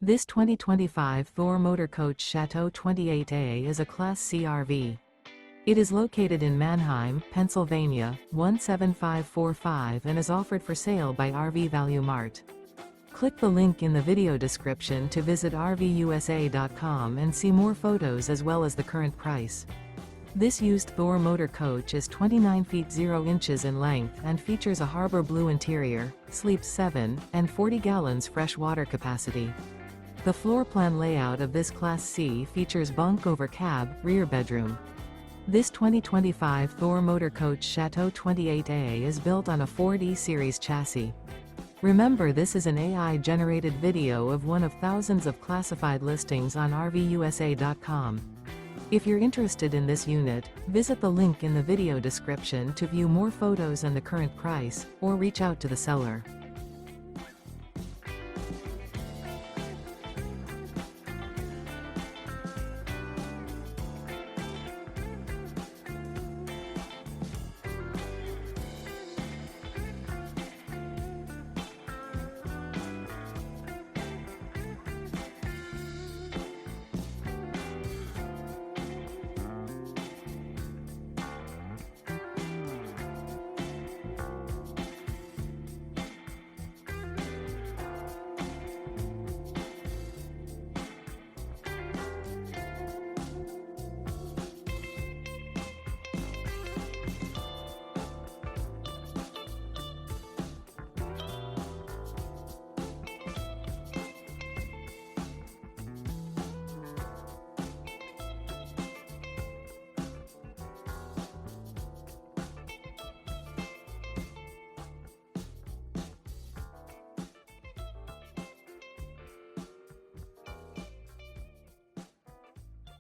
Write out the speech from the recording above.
This 2025 Thor Motor Coach Chateau 28A is a Class C RV. It is located in Manheim, Pennsylvania, 17545 and is offered for sale by RV Value Mart. Click the link in the video description to visit RVUSA.com and see more photos as well as the current price. This used Thor Motor Coach is 29 feet 0 inches in length and features a harbor blue interior, sleeps 7, and 40 gallons fresh water capacity. The floor plan layout of this Class C features bunk over cab, rear bedroom. This 2025 Thor Motor Coach Chateau 28A is built on a Ford E-Series chassis. Remember, this is an AI-generated video of one of thousands of classified listings on RVUSA.com. If you're interested in this unit, visit the link in the video description to view more photos and the current price, or reach out to the seller.